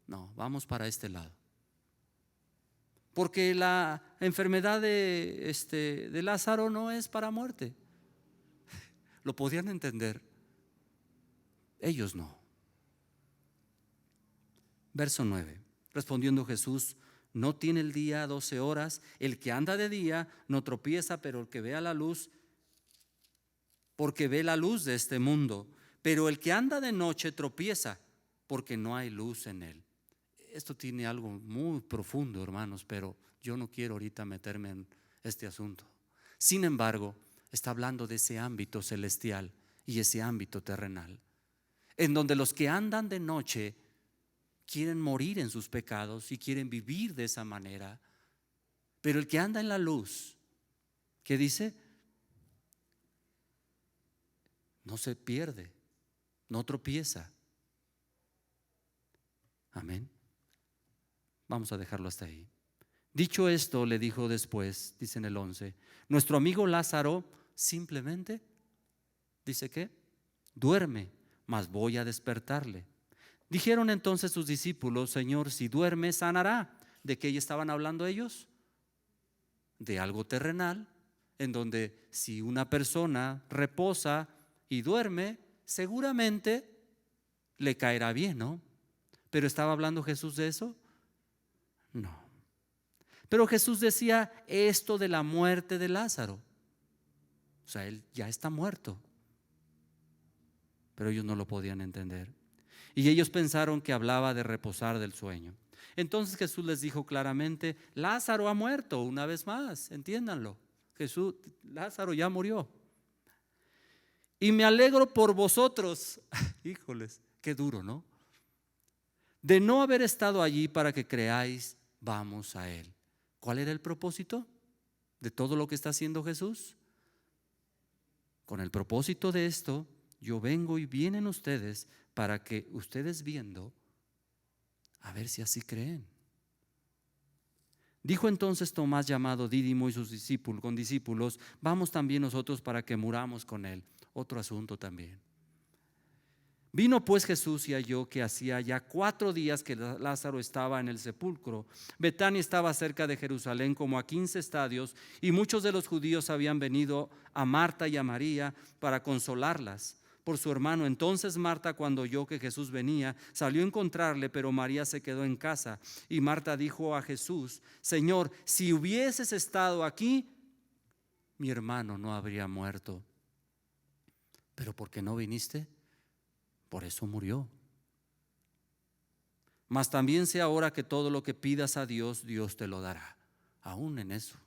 No, vamos para este lado. Porque la enfermedad de Lázaro no es para muerte. ¿Lo podían entender? Ellos no. Verso 9. Respondiendo Jesús: no tiene el día 12 horas. El que anda de día no tropieza, pero el que vea la luz, porque ve la luz de este mundo. Pero el que anda de noche tropieza, porque no hay luz en él. Esto tiene algo muy profundo, hermanos, pero yo no quiero ahorita meterme en este asunto. Sin embargo, está hablando de ese ámbito celestial y ese ámbito terrenal, en donde los que andan de noche quieren morir en sus pecados y quieren vivir de esa manera. Pero el que anda en la luz, ¿qué dice? No se pierde, no tropieza. Amén. Vamos a dejarlo hasta ahí. Dicho esto, le dijo después, dice en el 11: nuestro amigo Lázaro simplemente, dice que duerme, mas voy a despertarle. Dijeron entonces sus discípulos: Señor, si duerme, sanará. ¿De qué estaban hablando ellos? De algo terrenal, en donde si una persona reposa y duerme, seguramente le caerá bien, ¿no? ¿Pero estaba hablando Jesús de eso? No. Pero Jesús decía esto de la muerte de Lázaro. O sea, él ya está muerto. Pero ellos no lo podían entender. Y ellos pensaron que hablaba de reposar del sueño. Entonces Jesús les dijo claramente: Lázaro ha muerto una vez más, entiéndanlo. Lázaro ya murió. Y me alegro por vosotros. Híjoles, qué duro, ¿no? De no haber estado allí para que creáis, vamos a él. ¿Cuál era el propósito de todo lo que está haciendo Jesús? Con el propósito de esto, yo vengo y vienen ustedes para que ustedes viendo, a ver si así creen. Dijo entonces Tomás, llamado Dídimo, y sus discípulos: vamos también nosotros para que muramos con él. Otro asunto también. Vino pues Jesús y halló que hacía ya 4 días que Lázaro estaba en el sepulcro. Betania estaba cerca de Jerusalén, como a 15 estadios, y muchos de los judíos habían venido a Marta y a María para consolarlas por su hermano. Entonces Marta, cuando oyó que Jesús venía, salió a encontrarle, pero María se quedó en casa. Y Marta dijo a Jesús: Señor, si hubieses estado aquí, mi hermano no habría muerto. Pero ¿por qué no viniste? Por eso murió. Mas también sé ahora que todo lo que pidas a Dios, Dios te lo dará. Aún en eso.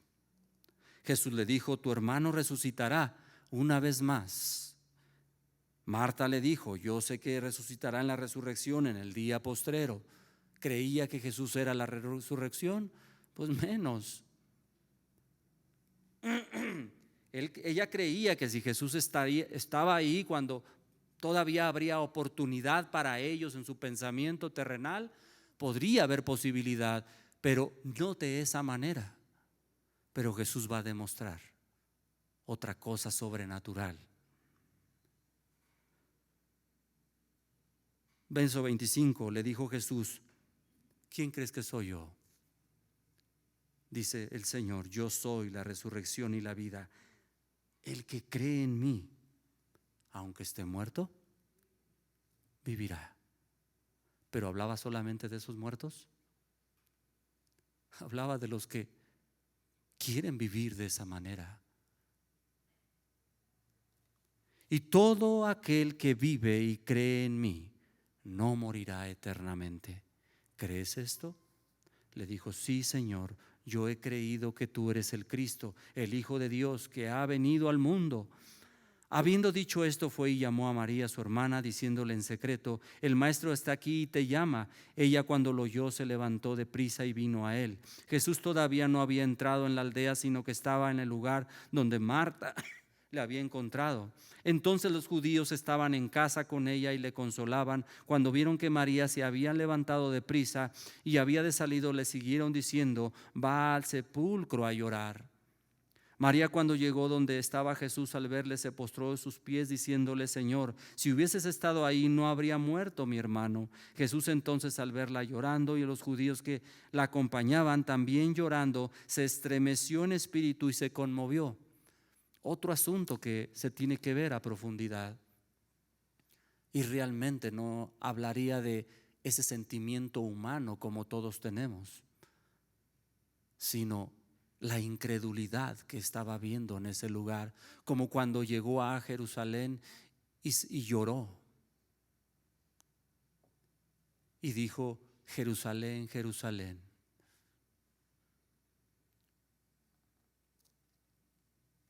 Jesús le dijo: tu hermano resucitará una vez más. Marta le dijo: yo sé que resucitará en la resurrección en el día postrero. ¿Creía que Jesús era la resurrección? Pues menos. Ella creía que si Jesús estaba ahí cuando todavía habría oportunidad para ellos en su pensamiento terrenal, podría haber posibilidad, pero no de esa manera. Pero Jesús va a demostrar otra cosa sobrenatural. Verso 25, le dijo Jesús: ¿quién crees que soy yo? Dice el Señor: yo soy la resurrección y la vida. El que cree en mí, aunque esté muerto, vivirá. Pero ¿hablaba solamente de esos muertos? Hablaba de los que quieren vivir de esa manera. Y todo aquel que vive y cree en mí no morirá eternamente. ¿Crees esto? Le dijo: sí, Señor, yo he creído que tú eres el Cristo, el Hijo de Dios, que ha venido al mundo. Habiendo dicho esto, fue y llamó a María, su hermana, diciéndole en secreto: el maestro está aquí y te llama. Ella, cuando lo oyó, se levantó de prisa y vino a él. Jesús todavía no había entrado en la aldea, sino que estaba en el lugar donde Marta le había encontrado. Entonces los judíos estaban en casa con ella y le consolaban. Cuando vieron que María se había levantado de prisa y había de salir, le siguieron diciendo: va al sepulcro a llorar. María, cuando llegó donde estaba Jesús, al verle, se postró a sus pies, diciéndole: Señor, si hubieses estado ahí, no habría muerto mi hermano. Jesús entonces, al verla llorando y los judíos que la acompañaban también llorando, se estremeció en espíritu y se conmovió. Otro asunto que se tiene que ver a profundidad. Y realmente no hablaría de ese sentimiento humano como todos tenemos, sino la incredulidad que estaba viendo en ese lugar, como cuando llegó a Jerusalén y lloró y dijo: Jerusalén, Jerusalén,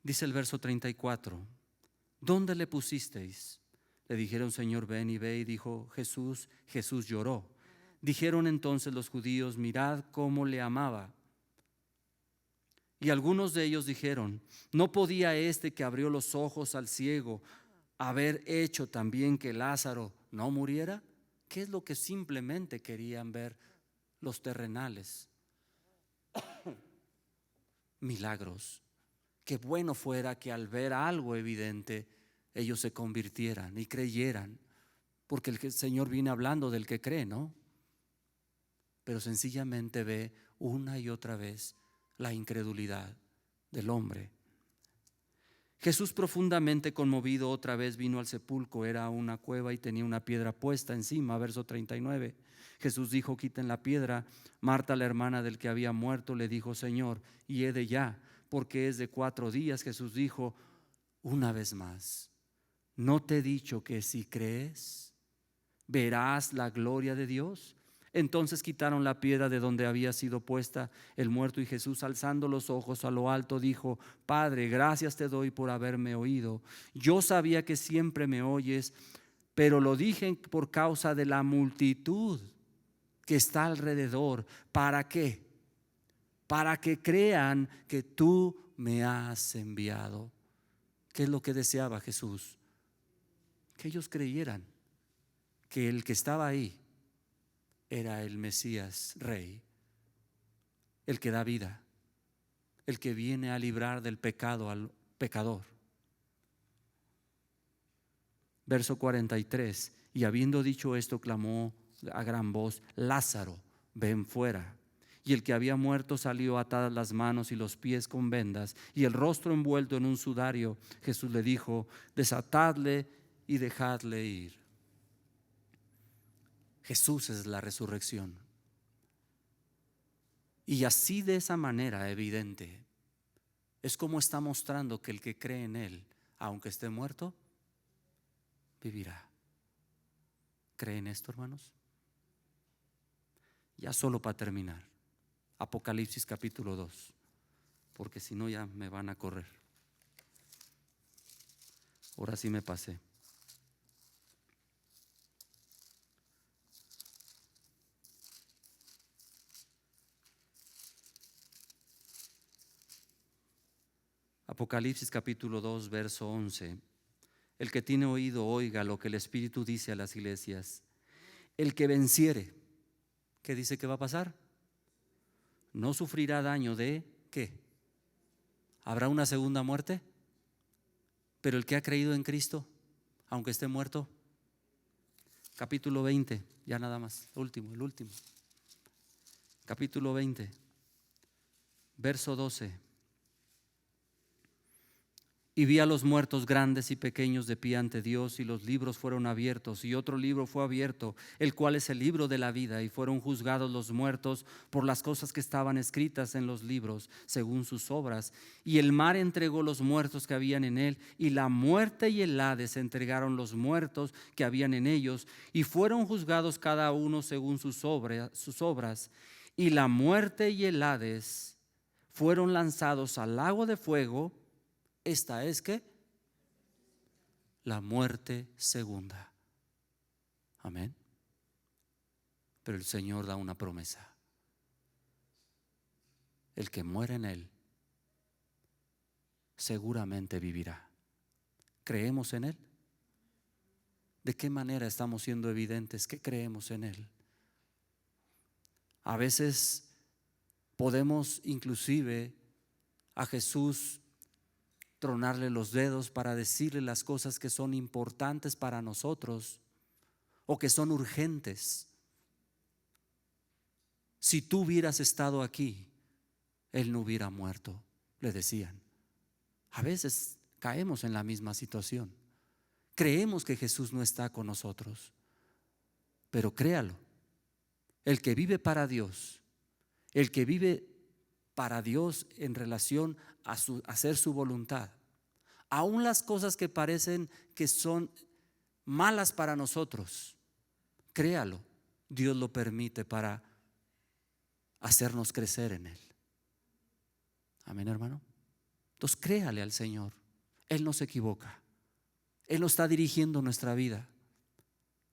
dice el verso 34, ¿dónde le pusisteis? Le dijeron: Señor, ven y ve. Y dijo Jesús: Jesús lloró. Dijeron entonces los judíos: mirad cómo le amaba. Y algunos de ellos dijeron: ¿no podía este que abrió los ojos al ciego haber hecho también que Lázaro no muriera? ¿Qué es lo que simplemente querían ver los terrenales? Milagros. Qué bueno fuera que al ver algo evidente ellos se convirtieran y creyeran, porque el Señor viene hablando del que cree, ¿no? Pero sencillamente ve una y otra vez la incredulidad del hombre. Jesús, profundamente conmovido, otra vez vino al sepulcro. Era una cueva y tenía una piedra puesta encima. Verso 39. Jesús dijo: quiten la piedra. Marta, la hermana del que había muerto, le dijo: Señor, y he de ya, porque es de 4 días. Jesús dijo una vez más: ¿no te he dicho que si crees, verás la gloria de Dios? Entonces quitaron la piedra de donde había sido puesta el muerto, y Jesús, alzando los ojos a lo alto, dijo: Padre, gracias te doy por haberme oído. Yo sabía que siempre me oyes, pero lo dije por causa de la multitud que está alrededor. ¿Para qué? Para que crean que tú me has enviado. ¿Qué es lo que deseaba Jesús? Que ellos creyeran que el que estaba ahí era el Mesías Rey, el que da vida, el que viene a librar del pecado al pecador. Verso 43. Y habiendo dicho esto, clamó a gran voz: Lázaro, ven fuera. Y el que había muerto salió, atadas las manos y los pies con vendas y el rostro envuelto en un sudario. Jesús le dijo: desatadle y dejadle ir. Jesús es la resurrección. Y así, de esa manera evidente, es como está mostrando que el que cree en Él, aunque esté muerto, vivirá. ¿Creen esto, hermanos? Ya solo para terminar, Apocalipsis capítulo 2, porque si no ya me van a correr. Ahora sí me pasé. Apocalipsis capítulo 2, verso 11. El que tiene oído, oiga lo que el Espíritu dice a las iglesias. El que venciere, ¿qué dice que va a pasar? No sufrirá daño de ¿qué? ¿Habrá una segunda muerte? Pero el que ha creído en Cristo, aunque esté muerto. Capítulo 20, ya nada más, el último. Capítulo 20, verso 12. Y vi a los muertos grandes y pequeños de pie ante Dios, y los libros fueron abiertos, y otro libro fue abierto, el cual es el libro de la vida, y fueron juzgados los muertos por las cosas que estaban escritas en los libros, según sus obras. Y el mar entregó los muertos que habían en él, y la muerte y el Hades entregaron los muertos que habían en ellos, y fueron juzgados cada uno según sus obras. Y la muerte y el Hades fueron lanzados al lago de fuego. Esta es que la muerte segunda. Amén. Pero el Señor da una promesa. El que muere en Él seguramente vivirá. ¿Creemos en Él? ¿De qué manera estamos siendo evidentes que creemos en Él? A veces podemos inclusive a Jesús tronarle los dedos para decirle las cosas que son importantes para nosotros o que son urgentes. Si tú hubieras estado aquí, Él no hubiera muerto, le decían. A veces caemos en la misma situación. Creemos que Jesús no está con nosotros, pero créalo, el que vive para Dios, el que vive para Dios en relación a hacer su voluntad, aún las cosas que parecen que son malas para nosotros, créalo, Dios lo permite para hacernos crecer en Él. Amén, hermano. Entonces créale al Señor. Él no se equivoca. Él no está dirigiendo nuestra vida.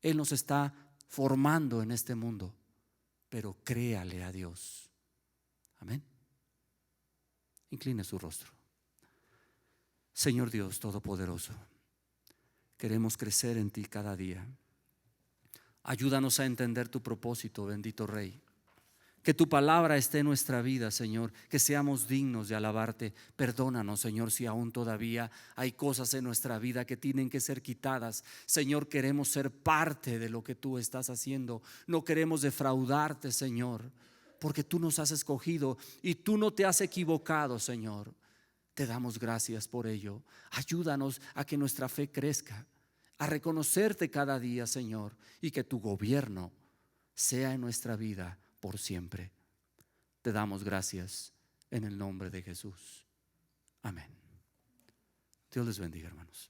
Él nos está formando en este mundo. Pero créale a Dios. Amén. Incline su rostro. Señor Dios Todopoderoso, queremos crecer en ti cada día. Ayúdanos a entender tu propósito, bendito Rey. Que tu palabra esté en nuestra vida, Señor, que seamos dignos de alabarte. Perdónanos, Señor, si aún todavía hay cosas en nuestra vida que tienen que ser quitadas. Señor, queremos ser parte de lo que tú estás haciendo. No queremos defraudarte, Señor, porque tú nos has escogido y tú no te has equivocado, Señor. Te damos gracias por ello. Ayúdanos a que nuestra fe crezca, a reconocerte cada día, Señor, y que tu gobierno sea en nuestra vida por siempre. Te damos gracias en el nombre de Jesús. Amén. Dios les bendiga, hermanos.